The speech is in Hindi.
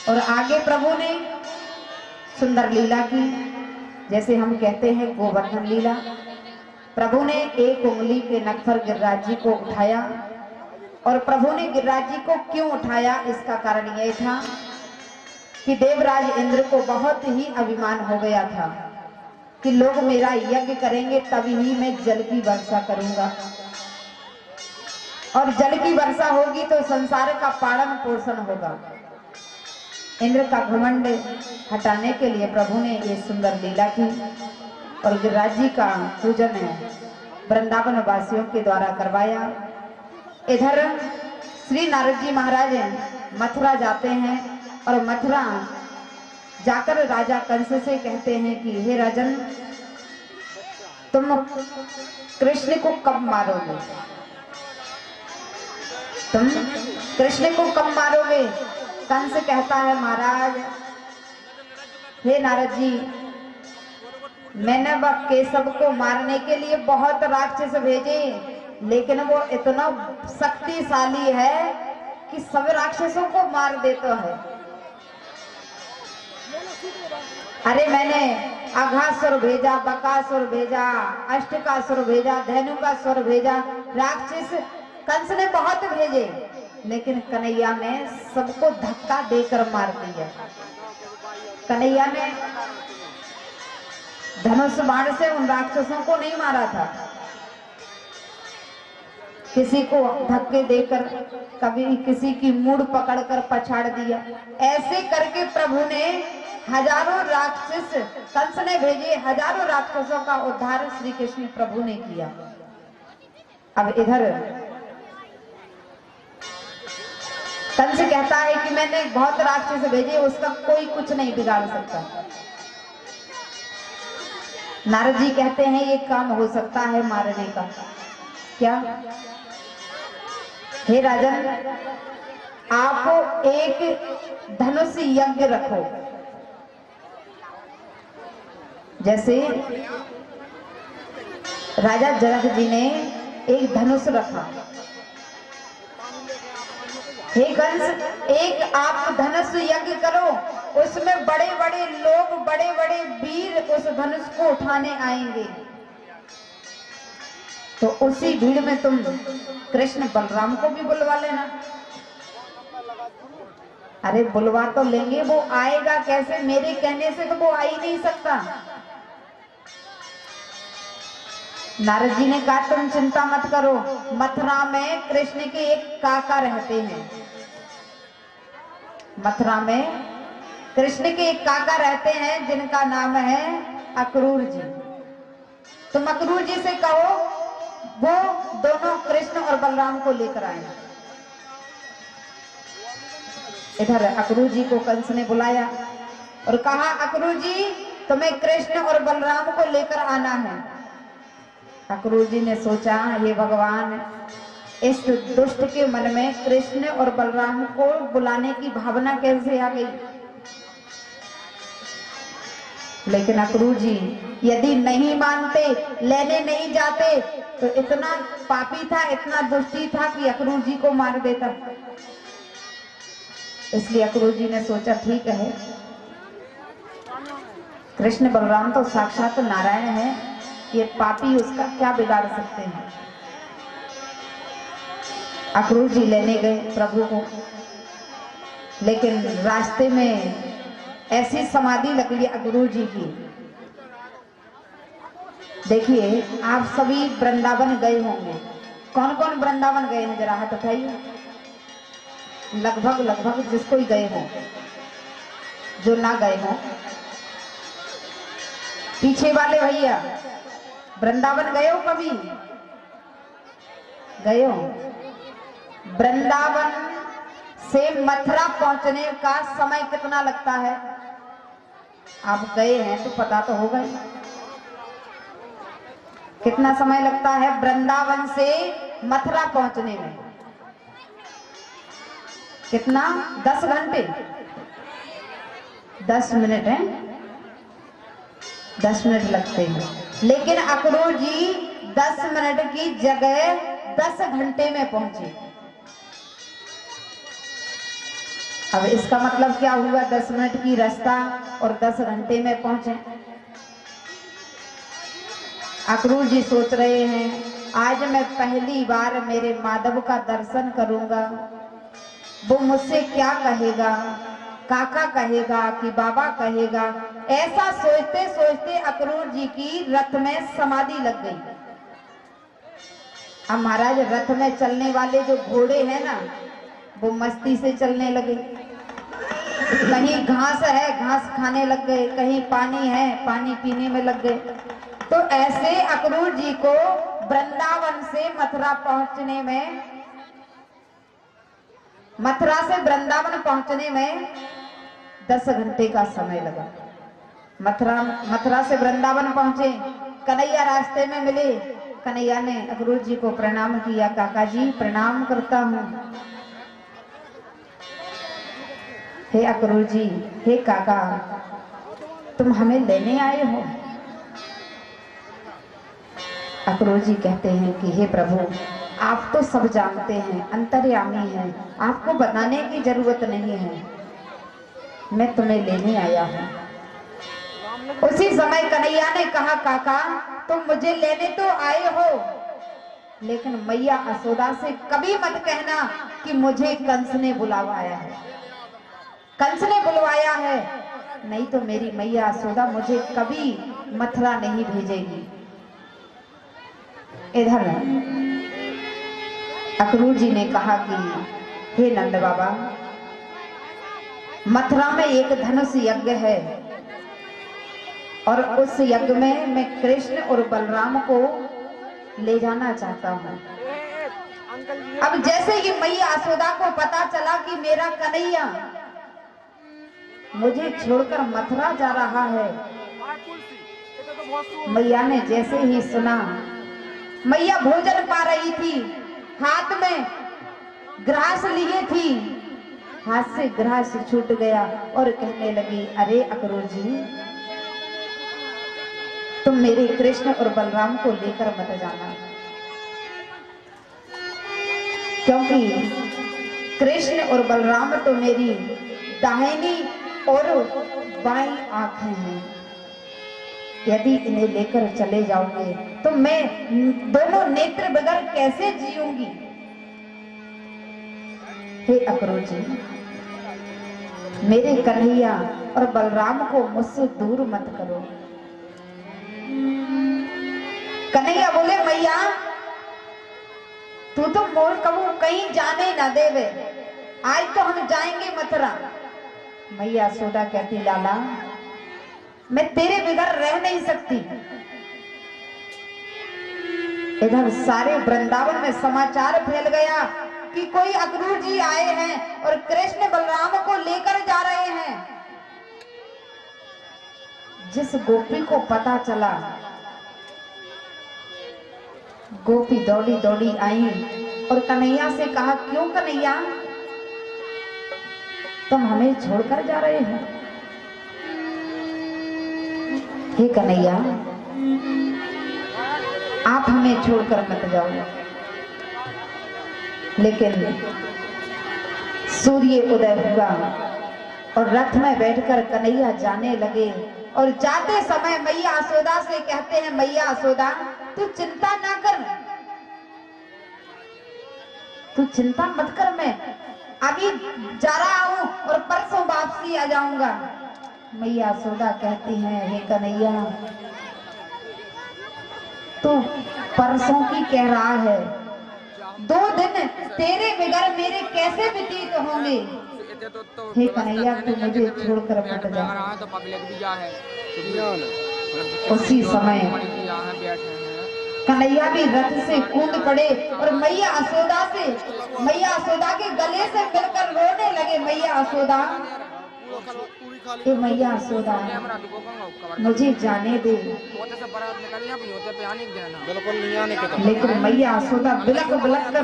और आगे प्रभु ने सुंदर लीला की, जैसे हम कहते हैं गोवर्धन लीला। प्रभु ने एक उंगली के नख पर गिरिराज जी को उठाया, और प्रभु ने गिरिराज जी को क्यों उठाया, इसका कारण यह था कि देवराज इंद्र को बहुत ही अभिमान हो गया था कि लोग मेरा यज्ञ करेंगे तभी ही मैं जल की वर्षा करूंगा, और जल की वर्षा होगी तो संसार का पालन पोषण होगा। इंद्र का घमंड हटाने के लिए प्रभु ने ये सुंदर लीला की, और गिरिराज जी का पूजन वृंदावन वासियों के द्वारा करवाया। इधर श्री नारद जी महाराज मथुरा जाते हैं, और मथुरा जाकर राजा कंस से कहते हैं कि हे राजन, तुम कृष्ण को कब मारोगे, तुम कृष्ण को कब मारोगे। कंस कहता है, महाराज हे नारद जी, मैंने वह केशव को मारने के लिए बहुत राक्षस भेजे, लेकिन वो इतना शक्तिशाली है कि सब राक्षसों को मार देता है। अरे मैंने अघासुर भेजा, बकासुर भेजा, अष्टकासुर भेजा, धेनुकासुर भेजा, राक्षस कंस ने बहुत भेजे, लेकिन कन्हैया ने सबको धक्का देकर मार दिया। कन्हैया ने धनुष बाण से उन राक्षसों को नहीं मारा था, किसी को धक्के देकर, कभी किसी की मूड़ पकड़कर पछाड़ दिया। ऐसे करके प्रभु ने हजारों राक्षस, कंस ने भेजे हजारों राक्षसों का उद्धार श्री कृष्ण प्रभु ने किया। अब इधर कंस कहता है कि मैंने बहुत राक्षस भेजे, उसका कोई कुछ नहीं बिगाड़ सकता। नारद जी कहते हैं ये काम हो सकता है मारने का। क्या? हे राजन, आप एक धनुष यज्ञ रखो, जैसे राजा जनक जी ने एक धनुष रखा। हे कंस, एक आप धनुष यज्ञ करो, उसमें बड़े बड़े लोग, बड़े बड़े वीर उस धनुष को उठाने आएंगे, तो उसी भीड़ में तुम कृष्ण बलराम को भी बुलवा लेना। अरे बुलवा तो लेंगे, वो आएगा कैसे, मेरे कहने से तो वो आ ही नहीं सकता। नारद जी ने कहा तुम चिंता मत करो, मथुरा में कृष्ण के एक काका रहते हैं, मथुरा में कृष्ण के एक काका रहते हैं जिनका नाम है अक्रूर जी। तुम अक्रूर जी से कहो वो दोनों कृष्ण और बलराम को लेकर आए। इधर अक्रूर जी को कंस ने बुलाया और कहा, अक्रूर जी तुम्हें कृष्ण और बलराम को लेकर आना है। अक्रूर जी ने सोचा, हे भगवान, इस दुष्ट के मन में कृष्ण और बलराम को बुलाने की भावना कैसे आ गई। लेकिन अक्रूर जी यदि नहीं मानते, लेने नहीं जाते, तो इतना पापी था, इतना दुष्टी था कि अक्रूर जी को मार देता। इसलिए अक्रूर जी ने सोचा, ठीक है, कृष्ण बलराम तो साक्षात नारायण है, ये पापी उसका क्या बिगाड़ सकते हैं। अक्रूर जी लेने गए प्रभु को, लेकिन रास्ते में ऐसी समाधि लग गई अक्रूर जी की। देखिए, आप सभी वृंदावन गए होंगे, कौन कौन वृंदावन गए हैं जरा हाथ उठाइए। लगभग जिसको ही गए हो, जो ना गए हो पीछे वाले भैया, वृंदावन गए हो कभी? गए हो? वृंदावन से मथुरा पहुंचने का समय कितना लगता है? आप गए हैं तो पता तो होगा ही। कितना समय लगता है वृंदावन से मथुरा पहुंचने में? कितना? 10 घंटे? 10 मिनट है, 10 मिनट लगते हैं। लेकिन अक्रूर जी 10 मिनट की जगह 10 घंटे में पहुंचे। अब इसका मतलब क्या हुआ? 10 मिनट की रास्ता और 10 घंटे में पहुंचे। अक्रूर जी सोच रहे हैं आज मैं पहली बार मेरे माधव का दर्शन करूंगा, वो मुझसे क्या कहेगा, काका कहेगा कि बाबा कहेगा। ऐसा सोचते सोचते अक्रूर जी की रथ में समाधि लग गई। अब महाराज रथ में चलने वाले जो घोड़े हैं ना, वो मस्ती से चलने लगे। कहीं घास है, घास खाने लग गए, कहीं पानी है, पानी पीने में लग गए। तो ऐसे अक्रूर जी को वृंदावन से मथुरा पहुंचने में, मथुरा से वृंदावन पहुंचने में 10 घंटे का समय लगा। मथुरा से वृंदावन पहुंचे, कन्हैया रास्ते में मिले। कन्हैया ने अक्रूर जी को प्रणाम किया, काका जी प्रणाम करता हूं। हे अक्रूर जी, हे काका, तुम हमें लेने आए हो? अक्रूर जी कहते हैं कि हे प्रभु, आप तो सब जानते हैं, अंतर्यामी हैं, आपको बताने की जरूरत नहीं है, मैं तुम्हें लेने आया हूं। उसी समय कन्हैया ने कहा, काका तुम मुझे लेने तो आए हो, लेकिन मैया यशोदा से कभी मत कहना कि मुझे कंस ने बुलवाया है। कंस ने बुलवाया है, नहीं तो मेरी मैया यशोदा मुझे कभी मथुरा नहीं भेजेगी। इधर अक्रूर जी ने कहा कि हे नंद बाबा, मथुरा में एक धनुष यज्ञ है और उस यज्ञ में मैं कृष्ण और बलराम को ले जाना चाहता हूँ। अब जैसे ही मैया यशोदा को पता चला कि मेरा कन्हैया मुझे छोड़कर मथुरा जा रहा है, मैया ने जैसे ही सुना, मैया भोजन पा रही थी, हाथ में ग्रास लिए थी, हाथ से ग्रास छूट गया और कहने लगी, अरे अक्रूर जी, तुम मेरे कृष्ण और बलराम को लेकर मत जाना, क्योंकि कृष्ण और बलराम तो मेरी दाहिनी और बाईं आंखें हैं। यदि इन्हें लेकर चले जाओगे तो मैं दोनों नेत्र बगैर कैसे जीऊंगी? हे अक्रूर जी, मेरे कन्हैया और बलराम को मुझसे दूर मत करो। कन्हैया बोले, मैया तू तो मोर कबू कहीं जाने ना देवे, आज तो हम जाएंगे मथुरा। मैया यशोदा कहती, लाला मैं तेरे बगैर रह नहीं सकती। इधर सारे वृंदावन में समाचार फैल गया कि कोई अक्रूर जी आए हैं और कृष्ण बलराम को लेकर जा रहे हैं। जिस गोपी को पता चला, गोपी दौड़ी दौड़ी आई और कन्हैया से कहा, क्यों कन्हैया, तुम हमें छोड़कर जा रहे हो? हे कन्हैया, आप हमें छोड़कर मत जाओ। लेकिन सूर्य उदय हुआ और रथ में बैठकर कन्हैया जाने लगे और जाते समय मैया यशोदा से कहते हैं, मैया यशोदा तू चिंता ना कर, तू चिंता मत कर, मैं अभी जा रहा हूं और परसों वापसी आ जाऊंगा। मैया यशोदा कहती हैं, हे कन्हैया, तू परसों की कह रहा है, 2 दिन तेरे बगैर मेरे कैसे व्यतीत होंगे? हे कन्हैया, तू मुझे छोड़कर मत जा। उसी समय कन्हैया भी रथ से कूद पड़े और मैया यशोदा के गले से मिलकर रोने लगे। मैया यशोदा, मैया यशोदा मुझे जाने दे। लेकिन मैया यशोदा बिलक बिलक कर